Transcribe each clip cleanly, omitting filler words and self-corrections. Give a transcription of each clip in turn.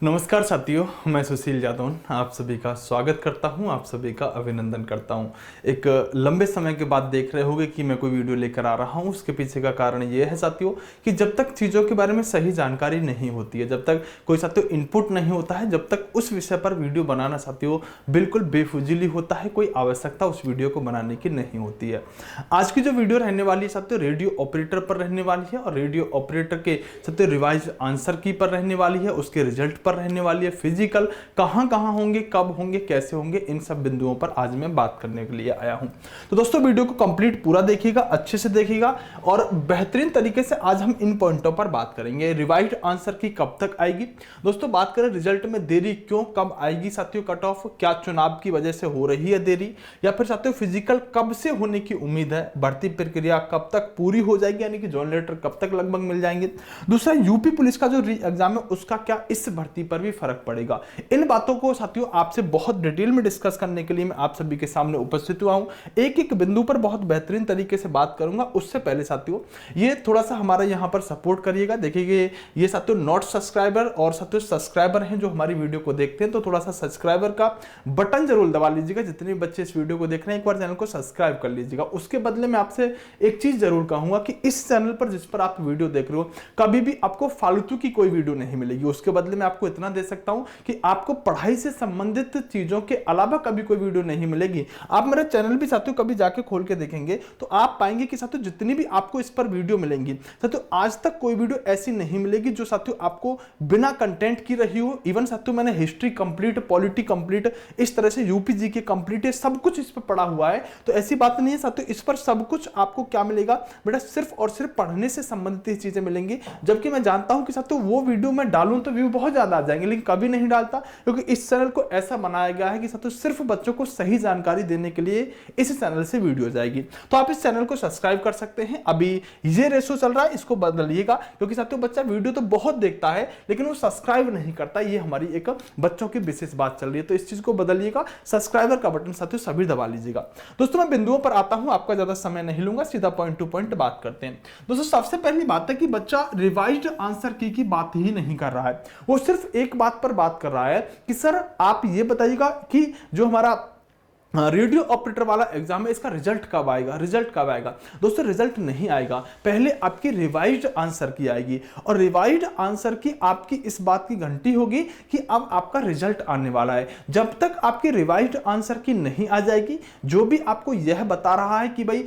नमस्कार साथियों, मैं सुशील जादौन आप सभी का स्वागत करता हूं, आप सभी का अभिनंदन करता हूं। एक लंबे समय के बाद देख रहे होंगे कि मैं कोई वीडियो लेकर आ रहा हूं। उसके पीछे का कारण ये है साथियों कि जब तक चीज़ों के बारे में सही जानकारी नहीं होती है, जब तक कोई साथियों इनपुट नहीं होता है, जब तक उस विषय पर वीडियो बनाना साथियों बिल्कुल बेफुजिली होता है, कोई आवश्यकता उस वीडियो को बनाने की नहीं होती है। आज की जो वीडियो रहने वाली है साथियों रेडियो ऑपरेटर पर रहने वाली है और रेडियो ऑपरेटर के साथियों रिवाइज आंसर की पर रहने वाली है, उसके रिजल्ट पर रहने वाली है, फिजिकल कहां कहां होंगे, कब होंगे, कैसे होंगे, इन सब बिंदुओं पर आज मैं बात करने के लिए आया हूं। तो दोस्तों वीडियो को कंप्लीट पूरा देखिएगा, अच्छे से देखिएगा और बेहतरीन तरीके से आज हम इन पॉइंटों पर बात करेंगे। रिवाइज्ड आंसर की कब तक आएगी दोस्तों, बात करें रिजल्ट में देरी क्यों, कब आएगी साथियों कट ऑफ, क्या चुनाव की वजह से हो रही है देरी, या फिर साथियों फिजिकल कब से होने की उम्मीद है, भर्ती प्रक्रिया कब तक पूरी हो जाएगी, यानी कि जॉइन लेटर कब तक लगभग मिल जाएंगे। दूसरा यूपी पुलिस का जो री एग्जाम है उसका क्या इस भर्ती पर भी फर्क पड़ेगा। इन बातों को साथियों आपसे बहुत डिटेल में डिस्कस करने के लिए मैं आप सभी के सामने उपस्थित हुआ हूं। एक एक बिंदु पर बहुत बेहतरीन तरीके से बात करूंगा। उससे पहले साथियों ये थोड़ा सा हमारा यहां पर सपोर्ट करिएगा। देखिए ये साथियों नॉट सब्सक्राइबर और साथियों सब्सक्राइबर हैं जो हमारी वीडियो को देखते हैं, तो थोड़ा सा सब्सक्राइबर का बटन जरूर दबा लीजिएगा। जितने बच्चे इस वीडियो को देख रहे हैं एक बार चैनल को सब्सक्राइब कर लीजिएगा। उसके बदले में आपसे एक चीज जरूर कहूंगा कि इस चैनल पर जिस पर आप वीडियो देख रहे हो कभी भी आपको फालतू की कोई वीडियो नहीं मिलेगी। उसके बदले में आपको इतना दे सकता हूं कि आपको पढ़ाई से संबंधित चीजों के अलावा कभी कोई वीडियो नहीं मिलेगी। आप मेरा चैनल भी साथियों कभी जाके खोल के देखेंगे तो आप पाएंगे कि साथियों जितनी भी आपको इस पर वीडियो मिलेंगी साथियों आज तक कोई वीडियो ऐसी नहीं मिलेगी जो साथियों आपको बिना कंटेंट की रही हो। इवन साथियों मैंने हिस्ट्री कंप्लीट, पॉलिटी कंप्लीट, इस तरह से यूपी जी के कंप्लीट है, सब कुछ इस पर पढ़ा हुआ है। तो ऐसी बात नहीं है साथियों, इस पर सब कुछ आपको क्या मिलेगा बेटा, सिर्फ और सिर्फ पढ़ने से संबंधित चीजें मिलेंगी। जबकि मैं जानता हूं कि साथियों वो वीडियो मैं डालूं तो व्यू बहुत ज्यादा आ जाएंगे, लेकिन कभी नहीं डालता क्योंकि इस चैनल को ऐसा बनाया गया है कि साथियों सिर्फ बच्चों को सही जानकारी देने के लिए इस चैनल से वीडियो जाएगी। तो आप इस चैनल को सब्सक्राइब कर सकते हैं। अभी ये रेशो चल रहा है, इसको बदलिएगा क्योंकि साथियों बच्चा वीडियो तो बहुत देखता है लेकिन वो सब्सक्राइब नहीं करता। ये हमारी एक बच्चों की विशेष बात चल रही है, तो इस चीज को बदलिएगा। सब्सक्राइबर का बटन साथियों सभी दबा लीजिएगा। दोस्तों मैं बिंदुओं पर आता हूं, आपका ज्यादा समय नहीं लूंगा, सीधा पॉइंट टू पॉइंट बात करते हैं। दोस्तों सबसे पहली बात है कि बच्चा रिवाइज्ड आंसर की बात ही नहीं कर रहा है, वो सिर्फ एक बात पर बात कर रहा है कि सर आप ये बताइएगा कि जो हमारा रेडियो ऑपरेटर वाला एग्जाम है इसका रिजल्ट कब आएगा, रिजल्ट कब आएगा। दोस्तों रिजल्ट नहीं आएगा, पहले आपकी रिवाइज्ड आंसर की आएगी और रिवाइज्ड आंसर की आपकी इस बात की घंटी होगी कि अब आपका रिजल्ट आने वाला है। जब तक आपकी रिवाइज्ड आंसर की नहीं आ जाएगी, जो भी आपको यह बता रहा है कि भाई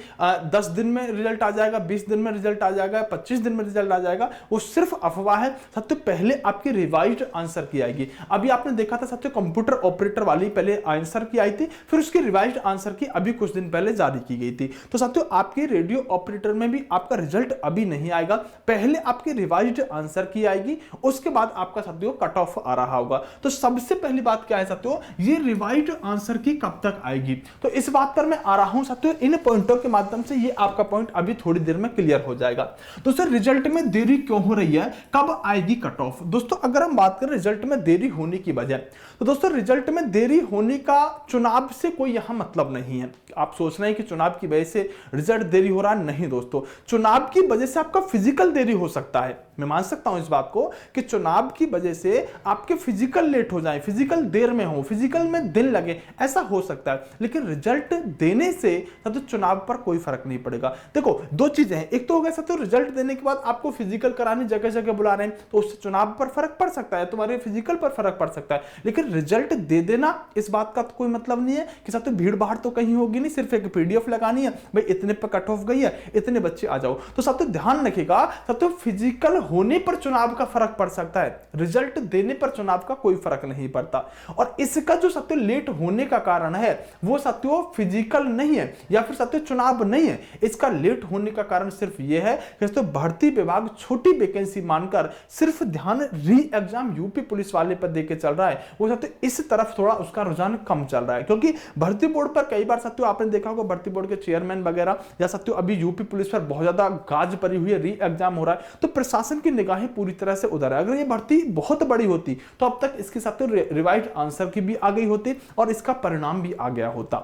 10 दिन में रिजल्ट आ जाएगा, 20 दिन में रिजल्ट आ जाएगा, 25 दिन में रिजल्ट आ जाएगा, वो सिर्फ अफवाह है। सबसे पहले आपकी रिवाइज्ड आंसर की आएगी। अभी आपने देखा था साथियों कंप्यूटर ऑपरेटर वाली पहले आंसर की आई थी, फिर रिवाइज्ड आंसर की अभी कुछ दिन पहले जारी की गई थी। तो साथियों आपके रेडियो ऑपरेटर में भी आपका रिजल्ट अभी नहीं आएगा, पहले आपकी रिवाइज्ड आंसर की आएगी, उसके बाद आपका साथियों कट ऑफ आ रहा होगा। तो सबसे पहली बात क्या है साथियों, ये रिवाइज्ड आंसर की कब तक आएगी, तो इस बात पर मैं आ रहा हूं साथियों। इन पॉइंटों के माध्यम से ये आपका पॉइंट अभी थोड़ी देर में क्लियर हो जाएगा। दोस्तों रिजल्ट में देरी क्यों हो रही है, कब आएगी कट ऑफ। दोस्तों अगर हम बात करें रिजल्ट में देरी होने की वजह, तो दोस्तों रिजल्ट में देरी होने का चुनाव से कोई यहां मतलब नहीं है। आप सोच रहे हैं कि चुनाव की वजह से रिजल्ट देरी हो रहा है, नहीं दोस्तों, चुनाव की वजह से आपका फिजिकल देरी हो सकता है। मैं मान सकता हूं इस बात को कि चुनाव की वजह से आपके फिजिकल लेट हो जाए, फिजिकल देर में हो, फिजिकल में दिन लगे, ऐसा हो सकता है। लेकिन रिजल्ट देने से तो चुनाव पर कोई फर्क नहीं पड़ेगा। देखो दो चीजें हैं, एक तो हो गया तो रिजल्ट देने के बाद आपको फिजिकल कराने जगह जगह बुला रहे हैं, तो उससे चुनाव पर फर्क पड़ सकता है, तुम्हारे फिजिकल पर फर्क पड़ सकता है। लेकिन रिजल्ट दे देना इस बात का तो कोई मतलब नहीं है कि साथ भीड़ भाड़ तो कहीं होगी नहीं, सिर्फ एक पीडीएफ लगानी है, भाई इतने पर कट ऑफ गई है, इतने बच्चे आ जाओ। तो साथ ध्यान रखिएगा, साथ फिजिकल होने पर चुनाव का फर्क पड़ सकता है, रिजल्ट देने पर चुनाव का कोई फर्क नहीं पड़ता। और इसका जो साथियों लेट होने का कारण है वो साथियों फिजिकल नहीं है या फिर साथियों चुनाव नहीं है। इसका लेट होने का कारण सिर्फ यह है कि साथियों भर्ती विभाग छोटी वैकेंसी मानकर सिर्फ ध्यान री एग्जाम यूपी पुलिस वाले पर देके चल रहा है, वो साथियों इस तरफ थोड़ा उसका रुझान कम चल रहा है। क्योंकि भर्ती बोर्ड पर कई बार साथियों आपने देखा होगा, भर्ती बोर्ड के चेयरमैन वगैरह या साथियों अभी यूपी पुलिस पर बहुत ज्यादा गाज पड़ी हुई है, री एग्जाम हो रहा है, तो प्रशासन की निगाहें पूरी तरह से उधर है। अगर ये भर्ती बहुत बड़ी होती तो अब तक इसके साथ रिवाइज्ड आंसर की भी आ गई होती और इसका परिणाम भी आ गया होता।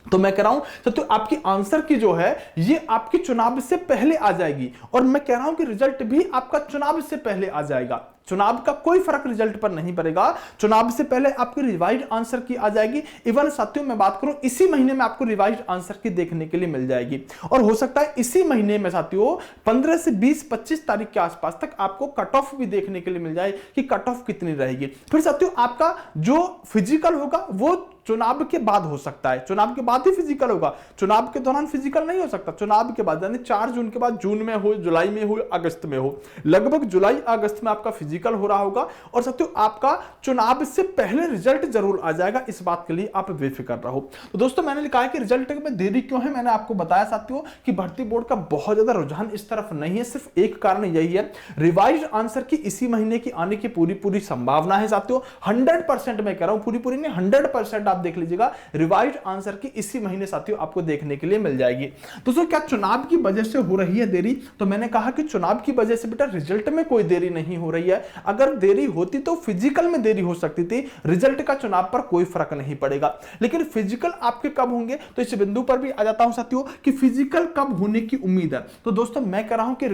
तो मैं कह रहा हूं तो आपकी आंसर की जो है ये आपकी चुनाव से पहले आ जाएगी और मैं कह रहा हूं कि रिजल्ट भी आपका चुनाव से पहले आ जाएगा। चुनाव का कोई फर्क रिजल्ट पर नहीं पड़ेगा। चुनाव से पहले आपकी रिवाइज्ड आंसर की आ जाएगी। इवन साथियों मैं बात करूं इसी महीने में आपको रिवाइज्ड आंसर की देखने के लिए मिल जाएगी, और हो सकता है इसी महीने में साथियों 15 से 20-25 तारीख के आसपास तक आपको कट ऑफ भी देखने के लिए मिल जाए कि कट ऑफ कितनी रहेगी। फिर साथियों आपका जो फिजिकल होगा वो चुनाव के बाद हो सकता है, चुनाव के बाद ही फिजिकल होगा, चुनाव के दौरान फिजिकल नहीं हो सकता। चुनाव के बाद यानी 4 जून के बाद जून में हो, जुलाई में हो, अगस्त में हो, लगभग जुलाई अगस्त में आपका फिजिकल हो रहा होगा। और साथियों आपका चुनाव से पहले रिजल्ट जरूर आ जाएगा, इस बात के लिए आप बेफिक्र रहो। तो दोस्तों मैंने लिखा है कि रिजल्ट में देरी क्यों है, मैंने आपको बताया साथियों कि भर्ती बोर्ड का बहुत ज्यादा रुझान इस तरफ नहीं है। सिर्फ एक कारण यही है, रिवाइज्ड आंसर की इसी महीने की आने की पूरी संभावना है साथियों। 100% मैं कह रहा हूं, पूरी नहीं 100% आप देख लीजिएगा रिवाइज्ड आंसर की इसी महीने साथियों आपको देखने के लिए मिल जाएगी। दोस्तों क्या चुनाव की वजह से हो रही है देरी, तो मैंने कहा कि चुनाव की वजह से बेटा रिजल्ट में कोई देरी नहीं हो रही है। अगर देरी होती तो फिजिकल में देरी हो सकती थी, रिजल्ट का चुनाव पर कोई फर्क नहीं पड़ेगा। लेकिन फिजिकल आपके कब होंगे, तो इस बिंदु पर भी आ जाता हूं साथियों कि फिजिकल कब होने की उम्मीद है। तो दोस्तों मैं कह रहा हूं कि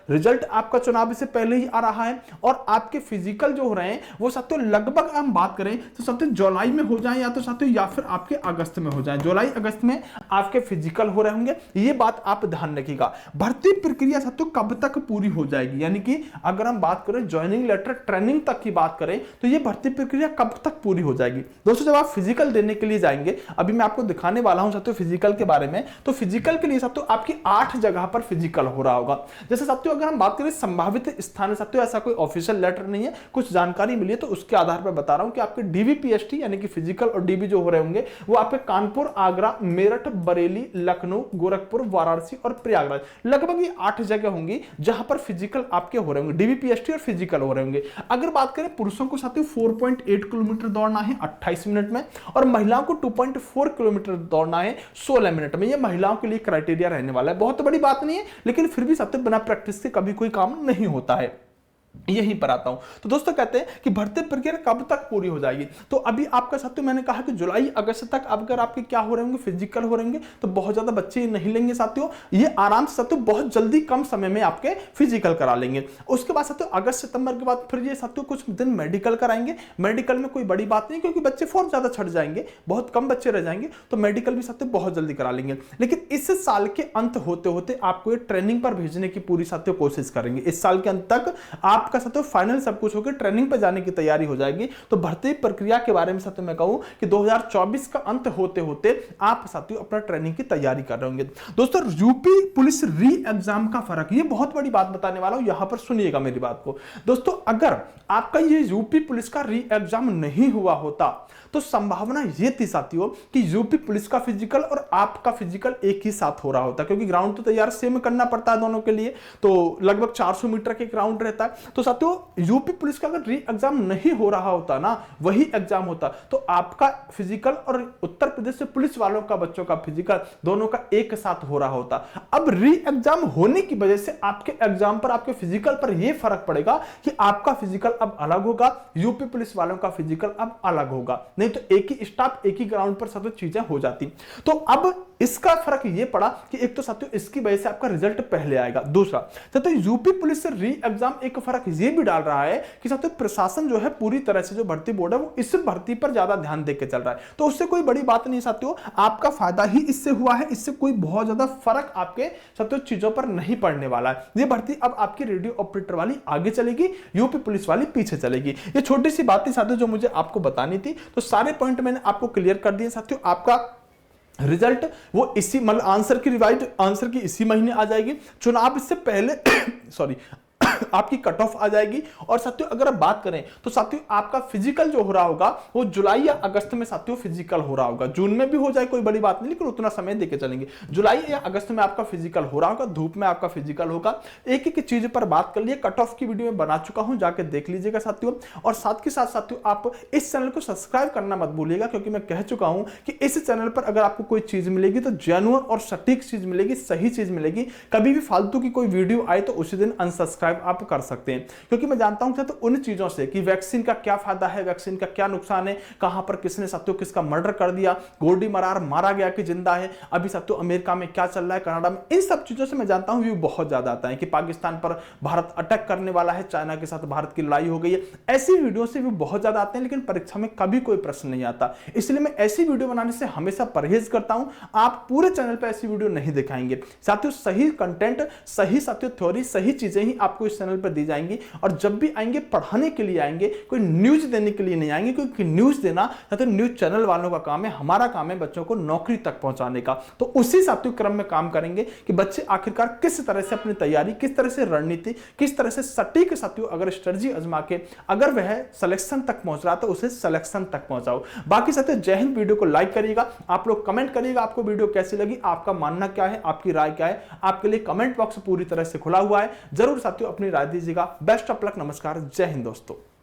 रिजल्ट आपका चुनाव से पहले ही आ रहा है, और आपके फिजिकल जो हो रहे हैं वो साथियों लगभग हम बात करें तो साथियों जुलाई में हो जाए, या तो साथियों या फिर आपके अगस्त में हो जाए। जुलाई अगस्त में आपके फिजिकल हो रहे होंगे, ये बात आप ध्यान रखिएगा। भर्ती प्रक्रिया साथियों कब तक पूरी हो जाएगी, यानी कि अगर हम बात करें ज्वाइनिंग लेटर ट्रेनिंग तक की बात करें तो ये भर्ती प्रक्रिया कब तक पूरी हो जाएगी। दोस्तों जब आप फिजिकल देने के लिए जाएंगे, अभी मैं आपको दिखाने वाला हूं साथियों फिजिकल के बारे में, तो फिजिकल के लिए साथियों आपकी 8 जगह पर फिजिकल हो रहा होगा। जैसे साथियों अगर हम बात करें संभावित स्थान साथियों, ऐसा कोई ऑफिशियल लेटर नहीं है, कुछ जानकारी मिली है तो उसके आधार पर बता रहा हूं कि आपके डीबीपीएसटी यानी कि फिजिकल और डीबी जो हो रहे होंगे वो आपके कानपुर, आगरा, मेरठ, बरेली, लखनऊ, गोरखपुर, वाराणसी और प्रयागराज, लगभग ये 8 जगह होंगी जहां पर फिजिकल आपके हो रहे होंगे, डीबीपीएसटी और फिजिकल हो रहे होंगे। अगर बात करें पुरुषों को साथियों 4.8 किलोमीटर दौड़ना है 28 मिनट में, और महिलाओं को 2.4 किलोमीटर दौड़ना है 16 मिनट में। ये महिलाओं के लिए क्राइटेरिया रहने वाला है, बहुत बड़ी बात नहीं है, लेकिन फिर भी साथियों बिना प्रैक्टिस के कभी कोई काम नहीं होता है। यहीं पर आता हूं। तो दोस्तों कहते हैं कि भर्ती प्रक्रिया कब तक पूरी हो जाएगी, तो अभी आपका साथियों मैंने कहा कि जुलाई अगस्त तक अगर आपके क्या हो रहे होंगे, फिजिकल हो रहेंगे, तो बहुत ज्यादा बच्चे नहीं लेंगे साथियों, ये आराम से साथियों बहुत जल्दी कम समय में आपके फिजिकल करा लेंगे। उसके बाद साथियों अगस्त सितंबर के बाद फिर ये साथियों कुछ दिन मेडिकल कराएंगे। मेडिकल में कोई बड़ी बात नहीं, क्योंकि बच्चे बहुत ज्यादा छट जाएंगे, बहुत कम बच्चे रह जाएंगे, तो मेडिकल भी साथियों बहुत जल्दी करा लेंगे। लेकिन इस साल के अंत होते होते आपको ये ट्रेनिंग पर भेजने की पूरी साथियों कोशिश करेंगे। इस साल के अंत तक आपका साथियों फाइनल सब कुछ होकर ट्रेनिंग पर जाने की तैयारी हो जाएगी। तो भर्ती प्रक्रिया के बारे में साथियों मैं कहूं कि 2024 का अंत होते होते आप साथियों अपना ट्रेनिंग की तैयारी कर रहे होंगे। दोस्तों यूपी पुलिस री एग्जाम का फर्क, ये बहुत बड़ी बात बताने वाला हूं, यहां पर सुनिएगा मेरी बात को। दोस्तों अगर आपका ये यूपी पुलिस का री एग्जाम नहीं हुआ होता तो संभावना ये थी साथियों कि यूपी पुलिस का फिजिकल और आपका फिजिकल एक ही साथ हो रहा होता, क्योंकि ग्राउंड तो तैयार सेम करना पड़ता है दोनों के लिए, तो लगभग 400 मीटर के ग्राउंड रहता है। तो साथियों यूपी पुलिस का अगर री एग्जाम नहीं हो रहा होता ना, वही एग्जाम होता, तो आपका फिजिकल और उत्तर प्रदेश से पुलिस वालों का बच्चों का फिजिकल दोनों का एक साथ हो रहा होता। अब री एग्जाम होने की वजह से आपके एग्जाम पर, आपके फिजिकल पर यह फर्क पड़ेगा कि आपका फिजिकल अब अलग होगा, यूपी पुलिस वालों का फिजिकल अब अलग होगा, नहीं तो एक ही स्टाफ एक ही ग्राउंड पर सब चीजें हो जाती। तो अब इसका फर्क ये पड़ा कि एक तो साथियों इसकी वजह से आपका रिजल्ट पहले आएगा, दूसरा साथियों यूपी पुलिस से री एग्जाम एक फर्क ये भी डाल रहा है कि साथियों प्रशासन जो है पूरी तरह से, जो भर्ती बोर्ड है वो इस भर्ती पर ज्यादा ध्यान देकर चल रहा है। तो उससे कोई बड़ी बात नहीं साथियों, आपका फायदा ही इससे हुआ है, इससे कोई बहुत ज्यादा फर्क आपके साथियों चीजों पर नहीं पड़ने वाला है। ये भर्ती अब आपकी रेडियो ऑपरेटर वाली आगे चलेगी, यूपी पुलिस वाली पीछे चलेगी। ये छोटी सी बातें साथियों जो मुझे आपको बतानी थी, तो सारे पॉइंट मैंने आपको क्लियर कर दिए साथियों। आपका रिजल्ट वो इसी मतलब आंसर की रिवाइज आंसर की इसी महीने आ जाएगी, चुनाव इससे पहले सॉरी आपकी कट ऑफ आ जाएगी। और साथियों अगर आप बात करें तो साथियों आपका फिजिकल जो हो रहा होगा वो जुलाई या अगस्त में साथियों फिजिकल हो रहा होगा, जून में भी हो जाए कोई बड़ी बात नहीं, लेकिन उतना समय देके चलेंगे। जुलाई या अगस्त में आपका फिजिकल हो रहा होगा, धूप में आपका फिजिकल होगा। एक एक चीज पर बात कर लिए, कट ऑफ की वीडियो में बना चुका हूं, जाके देख लीजिएगा साथियों। और साथ के साथ साथियों आप इस चैनल को सब्सक्राइब करना मत भूलिएगा, क्योंकि मैं कह चुका हूं कि इस चैनल पर अगर आपको कोई चीज मिलेगी तो जेन्युइन और सटीक चीज मिलेगी, सही चीज मिलेगी। कभी भी फालतू की कोई वीडियो आए तो उसी दिन अनसब्सक्राइब आप कर सकते हैं। क्योंकि मैं जानता हूं तो उन चीजों से कि वैक्सीन का क्या फायदा है, वैक्सीन का क्या नुकसान है, कहां पर किसने साथियों किसका मर्डर कर दिया, गोल्डी मरार मारा गया कि जिंदा है, अभी साथियों अमेरिका में क्या चल रहा है, कनाडा में, इन सब चीजों से मैं जानता हूं व्यू बहुत ज्यादा आता है कि पाकिस्तान पर भारत अटैक करने वाला है, चाइना के साथ भारत की लड़ाई हो गई है। ऐसी वीडियो से व्यू बहुत ज्यादा आते हैं, लेकिन परीक्षा में कभी कोई प्रश्न नहीं आता। इसलिए मैं ऐसी वीडियो बनाने से हमेशा परहेज करता हूं। आप पूरे चैनल पर ऐसी वीडियो नहीं दिखाएंगे साथियों, सही कंटेंट, सही साथियों थ्योरी, सही चीजें ही आपको इस चैनल पर दी जाएंगी। और जब भी आएंगे पढ़ाने के लिए आएंगे, कोई न्यूज देने के लिए नहीं आएंगे, क्योंकि न्यूज देना साथियों न्यूज चैनल वालों का काम है, हमारा काम है बच्चों को नौकरी तक पहुंचाने का। तो उसी साथियों क्रम में काम करेंगे कि बच्चे आखिरकार किस तरह से अपनी तैयारी, किस तरह से रणनीति, किस तरह से सटीक साथियों अगर स्ट्रेटजी आजमा के अगर वह सिलेक्शन तक पहुंच रहा तो उसे सिलेक्शन तक पहुंचाओ। बाकी साथियों जय हिंद। वीडियो को लाइक करिएगा, आप लोग कमेंट करिएगा आपको वीडियो कैसी लगी, आपका मानना क्या है, आपकी राय क्या है। आपके लिए कमेंट बॉक्स पूरी तरह से खुला हुआ है, जरूर साथियों अपनी राय दीजिएगा। बेस्ट ऑफ लक, नमस्कार, जय हिंद दोस्तों।